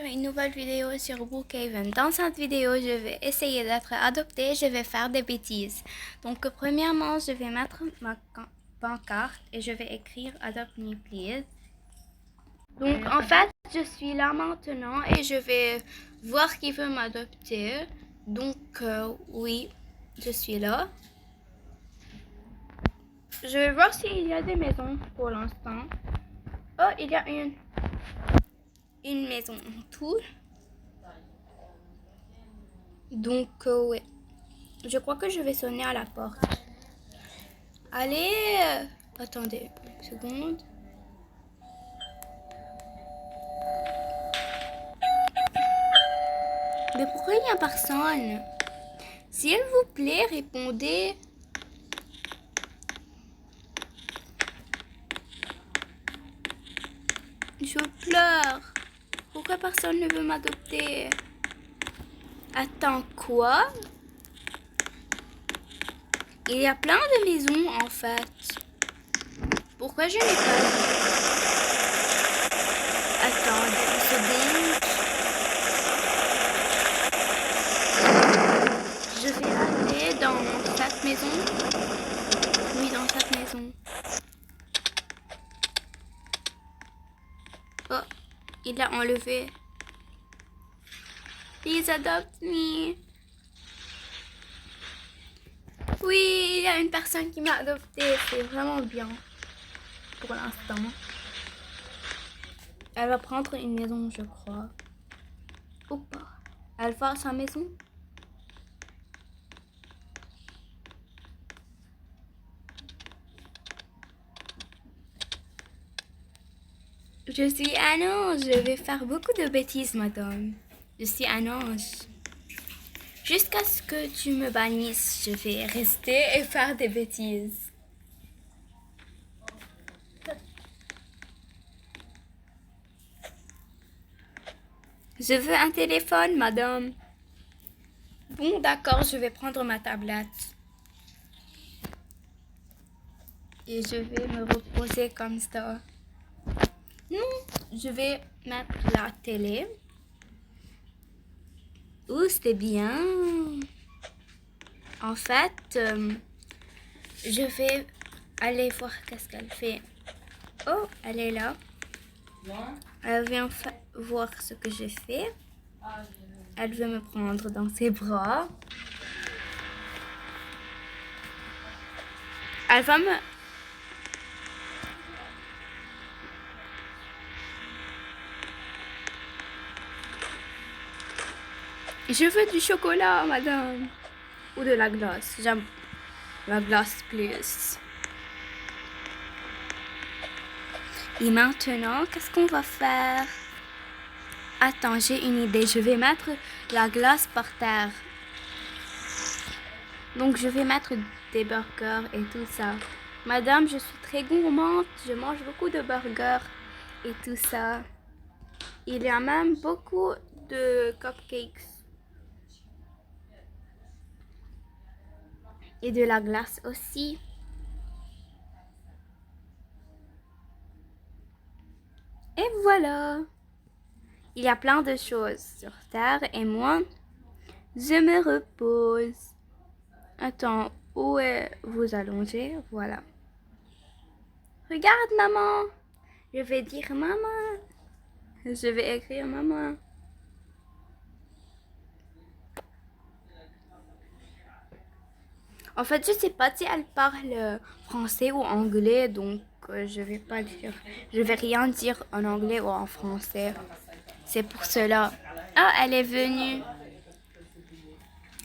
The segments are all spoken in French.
Une nouvelle vidéo sur Brookhaven. Dans cette vidéo, je vais essayer d'être adoptée. Je vais faire des bêtises. Donc, premièrement, je vais mettre ma pancarte et je vais écrire Adopt me, please. Donc, en fait, je suis là maintenant et je vais voir qui veut m'adopter. Donc, oui, je suis là. Je vais voir s'il y a des maisons pour l'instant. Oh, il y a une maison en tout. Donc, ouais. Je crois que je vais sonner à la porte. Allez, attendez une seconde. Mais pourquoi il n'y a personne? S'il vous plaît, répondez. Je pleure. Pourquoi personne ne veut m'adopter? Attends, quoi? Il y a plein de maisons en fait. Pourquoi je n'ai pas... Attendez une seconde. Je vais aller dans cette maison. Oui, dans cette maison. Oh, il l'a enlevé. Please adopt me. Oui, il y a une personne qui m'a adopté. C'est vraiment bien pour l'instant. Elle va prendre une maison, je crois. Ou pas. Elle va à sa maison. Je suis un ange. Je vais faire beaucoup de bêtises, madame. Je suis un ange. Jusqu'à ce que tu me bannisses, je vais rester et faire des bêtises. Je veux un téléphone, madame. Bon, d'accord, je vais prendre ma tablette. Et je vais me reposer comme ça. Non, je vais mettre la télé. Ouh, c'était bien. En fait, je vais aller voir qu'est-ce qu'elle fait. Oh, elle est là. Elle vient voir ce que j'ai fait. Elle veut me prendre dans ses bras. Elle va me... Je veux du chocolat, madame. Ou de la glace. J'aime la glace plus. Et maintenant, qu'est-ce qu'on va faire? Attends, j'ai une idée. Je vais mettre la glace par terre. Donc, je vais mettre des burgers et tout ça. Madame, je suis très gourmande. Je mange beaucoup de burgers et tout ça. Il y a même beaucoup de cupcakes. Et de la glace aussi. Et voilà. Il y a plein de choses sur Terre et moi, je me repose. Attends, où est vous allongez? Voilà. Regarde, maman. Je vais dire maman. Je vais écrire maman. En fait, je sais pas si elle parle français ou anglais, donc je vais pas dire. Je vais rien dire en anglais ou en français. C'est pour cela. Ah, elle est venue.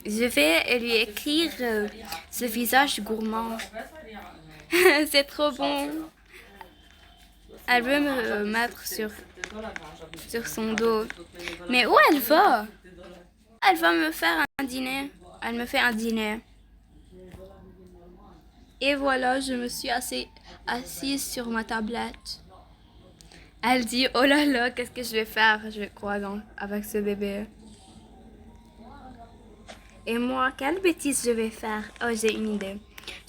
Je vais lui écrire ce visage gourmand. C'est trop bon. Elle veut me mettre sur son dos. Mais où elle va? Elle va me faire un dîner. Elle me fait un dîner. Et voilà, je me suis assise sur ma tablette. Elle dit, oh là là, qu'est-ce que je vais faire, je crois, avec ce bébé. Et moi, quelle bêtise je vais faire? Oh, j'ai une idée.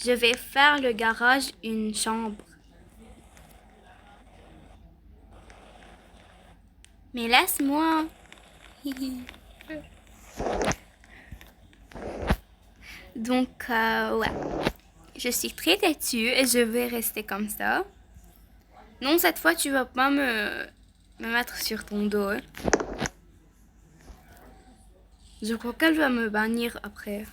Je vais faire le garage une chambre. Mais laisse-moi. Donc, ouais. Je suis très têtue et je vais rester comme ça. Non, cette fois, tu vas pas me mettre sur ton dos. Je crois qu'elle va me bannir après.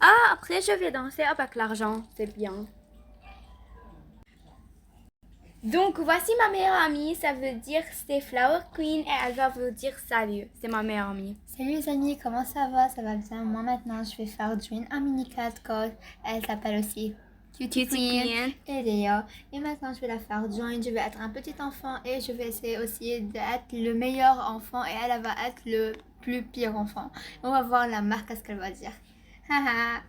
Ah, après, je vais danser avec l'argent. C'est bien. Donc, voici ma meilleure amie. Ça veut dire c'est Flower Queen et elle va vous dire salut. C'est ma meilleure amie. Salut les amis, comment ça va? Ça va bien. Moi maintenant, je vais faire Dream un mini cat call. Elle s'appelle aussi Cutie Queen et Léa. Et maintenant, je vais la faire join. Je vais être un petit enfant et je vais essayer aussi d'être le meilleur enfant et elle va être le plus pire enfant. On va voir la marque à ce qu'elle va dire. Haha,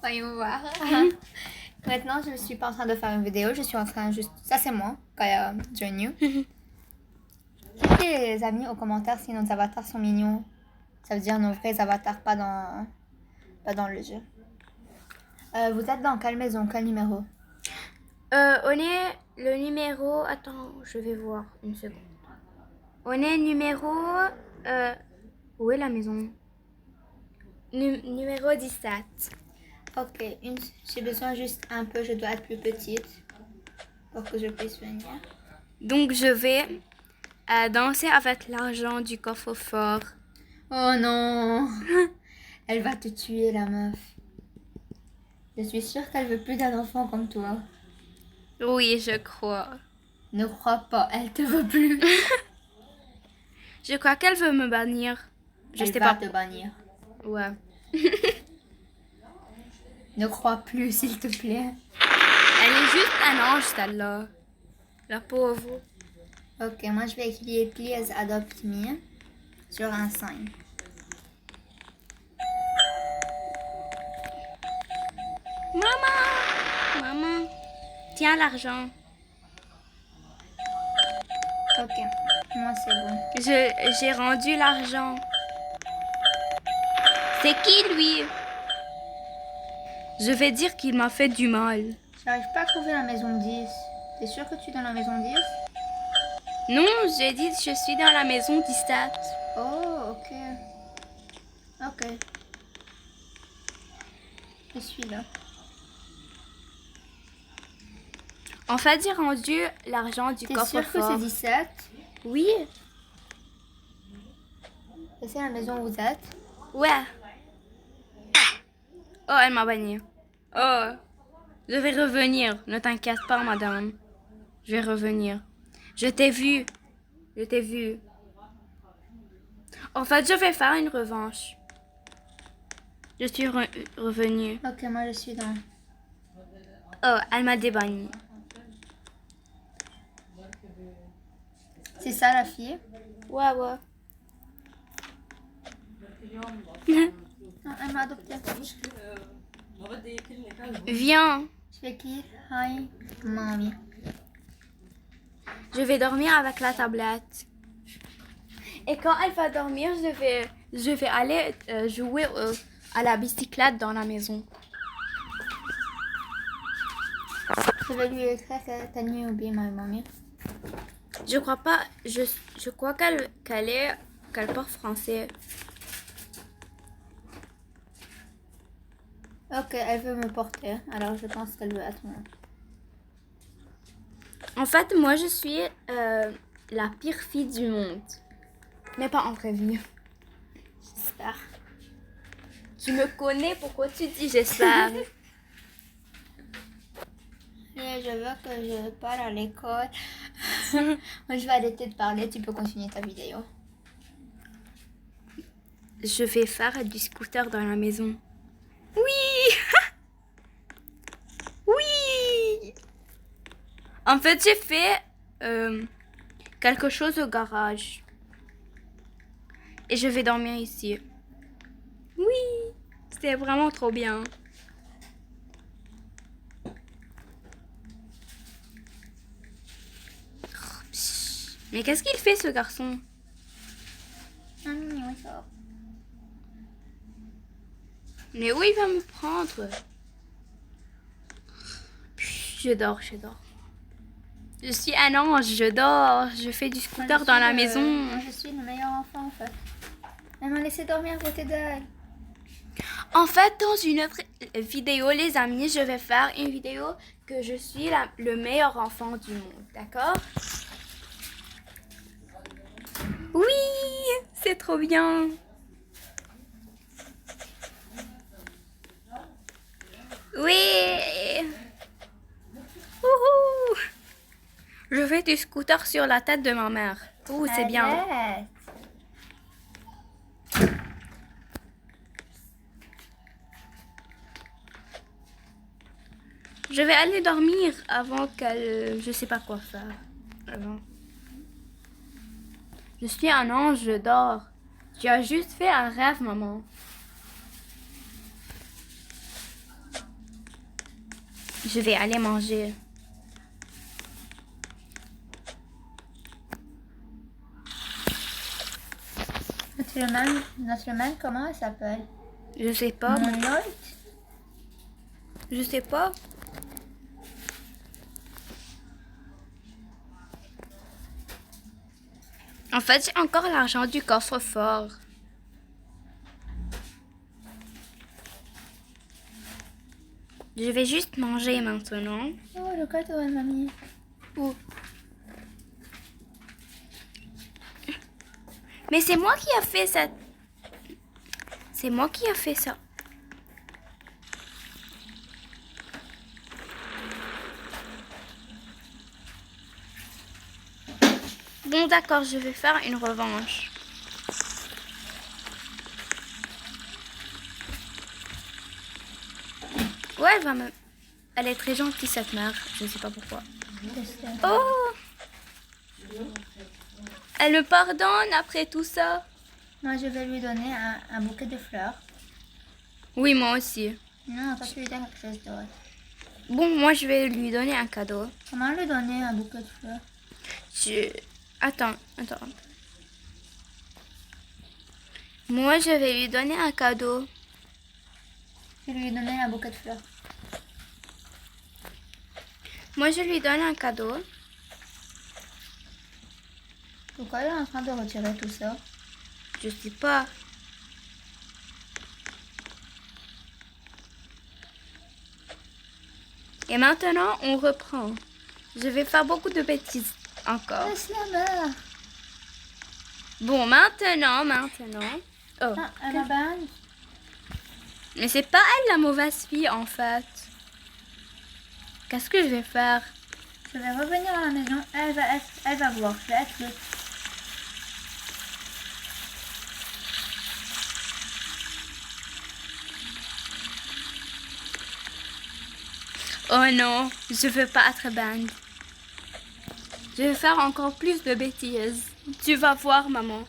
voyons voir. Maintenant, je ne suis pas en train de faire une vidéo. Je suis en train juste... Ça, c'est moi, Kaya Join You. Cliquez les amis aux commentaires si nos avatars sont mignons. Ça veut dire nos vrais avatars, pas dans le jeu. Vous êtes dans quelle maison, quel numéro? On est le numéro... Attends, je vais voir une seconde. On est numéro... Où est la maison? Numéro 17. Ok, j'ai besoin juste un peu, je dois être plus petite pour que je puisse venir. Donc je vais danser avec l'argent du coffre-fort. Oh non. Elle va te tuer la meuf. Je suis sûre qu'elle veut plus d'un enfant comme toi. Oui, je crois. Ne crois pas, elle te veut plus. Je crois qu'elle veut me bannir. Je Elle sais va pas. te bannir. Ouais. Ne crois plus, s'il te plaît. Elle est juste un ange, celle-là. La pauvre. Ok, moi je vais écrire Please adopt me sur un sign. Maman! Maman, tiens l'argent. Ok, moi c'est bon. J'ai rendu l'argent. C'est qui, lui? Je vais dire qu'il m'a fait du mal. J'arrive pas à trouver la maison 10. T'es sûr que tu es dans la maison 10? Non, j'ai dit je suis dans la maison 17. Oh, ok. Ok. Je suis là. En fait, j'ai rendu l'argent du T'es sûr que coffre-fort. c'est 17? Oui. Et c'est la maison où vous êtes? Ouais. Oh, elle m'a banni. Oh, je vais revenir. Ne t'inquiète pas, madame. Je vais revenir. Je t'ai vu. Je t'ai vu. En fait, je vais faire une revanche. Je suis revenue. Ok, moi je suis dans... Oh, elle m'a débanni. C'est ça la fille? Ouais, ouais. Non, elle m'a adopté. Viens. Je fais qui? Hi, mommy. Je vais dormir avec la tablette. Et quand elle va dormir, je vais aller jouer à la bicyclette dans la maison. Je vais lui écrire que t'as nuit oublié my mommy. Je crois pas. Je crois qu'elle parle français. Ok, elle veut me porter. Alors je pense qu'elle veut être moi. En fait, moi, je suis la pire fille du monde. Mais pas en vraie vie. J'espère. Tu me connais, pourquoi tu dis j'espère? Et je veux que je parle à l'école. Moi, je vais arrêter de parler. Tu peux continuer ta vidéo. Je vais faire du scooter dans la maison. Oui! Oui! En fait, j'ai fait quelque chose au garage. Et je vais dormir ici. Oui! C'était vraiment trop bien. Mais qu'est-ce qu'il fait, ce garçon? Mais où il va me prendre? Je dors. Je suis un ange, je dors, je fais du scooter dans la maison. Moi, je suis le meilleur enfant en fait. Elle m'a laissé dormir à côté d'elle. En fait, dans une autre vidéo, les amis, je vais faire une vidéo que je suis le meilleur enfant du monde, d'accord? Oui, c'est trop bien. Oui. Wouhou. Je fais du scooter sur la tête de ma mère. Ouh, c'est bien. Arrête. Je vais aller dormir avant qu'elle... Je sais pas quoi faire. Avant. Je suis un ange, je dors. Tu as juste fait un rêve, maman. Je vais aller manger. Notre man, comment elle s'appelle? Je sais pas. Moonlight? Je sais pas. En fait, j'ai encore l'argent du coffre-fort. Je vais juste manger maintenant. Oh, le cadeau, elle m'a mis. Où? Mais c'est moi qui a fait ça. C'est moi qui a fait ça. Bon, d'accord, je vais faire une revanche. Ouais, elle va me... Elle est très gentille, cette mère. Je ne sais pas pourquoi. Oh! Elle me pardonne après tout ça. Moi, je vais lui donner un bouquet de fleurs. Oui, moi aussi. Non, toi, tu lui donnes quelque chose d'autre. Bon, moi, je vais lui donner un cadeau. Comment lui donner un bouquet de fleurs? Attends. Moi, je vais lui donner un cadeau. Je vais lui donner un bouquet de fleurs. Moi, je lui donne un cadeau. Pourquoi elle est en train de retirer tout ça? Je sais pas. Et maintenant, on reprend. Je vais faire beaucoup de bêtises encore. Laisse-la mère. Bon, maintenant. Oh. Ah, elle m'a banni. Mais c'est pas elle la mauvaise fille, en fait. Qu'est-ce que je vais faire? Je vais revenir à la maison. Elle va voir. Je vais être le... Oh non, je veux pas être banned. Je vais faire encore plus de bêtises. Tu vas voir, maman.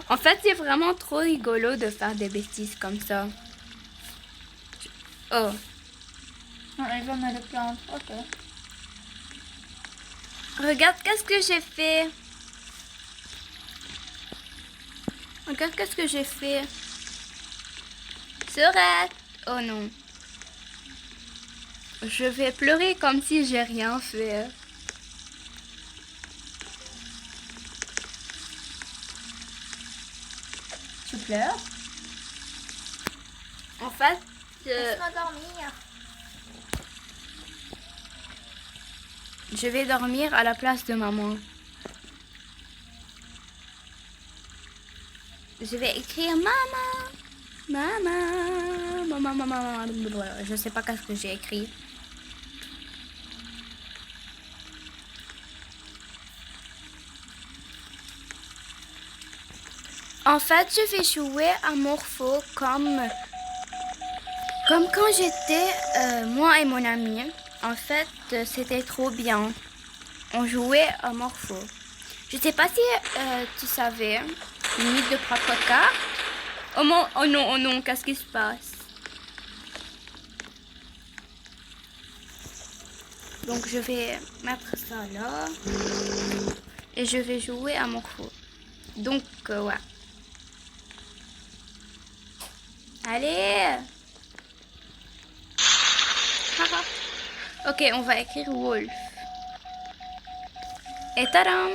En fait, c'est vraiment trop rigolo de faire des bêtises comme ça. Oh. Non, elle va me le prendre. Ok. Regarde qu'est-ce que j'ai fait. Regarde qu'est-ce que j'ai fait. Serait. Oh non. Je vais pleurer comme si j'ai rien fait. Tu pleures? En fait, Laisse-moi dormir. je vais dormir à la place de maman. Je vais écrire maman. Je sais pas qu'est-ce que j'ai écrit. En fait, je vais jouer à Morpho comme quand j'étais moi et mon ami. En fait, c'était trop bien. On jouait à Morpho. Je sais pas si tu savais. Limite de propre carte. Oh non, qu'est-ce qui se passe? Donc je vais mettre ça là. Et je vais jouer à Morpho. Donc ouais. Allez. Ok, on va écrire Wolf. Et tadam!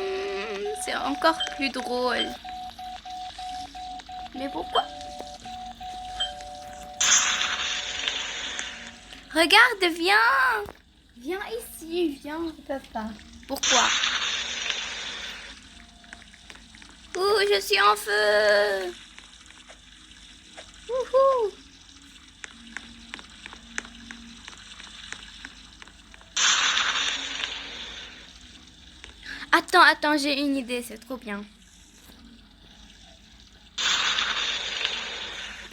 C'est encore plus drôle. Mais pourquoi? Regarde, viens! Viens ici, viens. Ils peuvent pas. Pourquoi? Ouh, je suis en feu! Wouhou! Attends, j'ai une idée, c'est trop bien.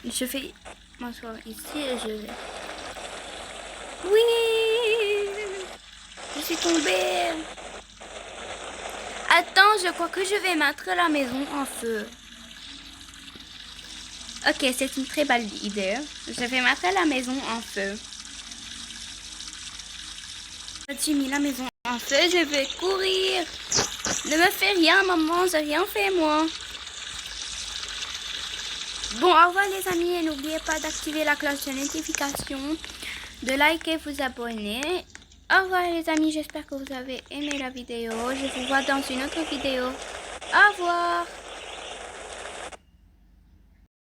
Je vais m'asseoir ici et je vais... Oui! Je suis tombée! Attends, je crois que je vais mettre la maison en feu. Ok, c'est une très belle idée. Je vais mettre la maison en feu. J'ai mis la maison en feu, je vais courir. Ne me fais rien, maman, j'ai rien fait, moi. Bon, au revoir les amis et n'oubliez pas d'activer la cloche de notification, de liker, vous abonner. Au revoir les amis, j'espère que vous avez aimé la vidéo. Je vous vois dans une autre vidéo. Au revoir.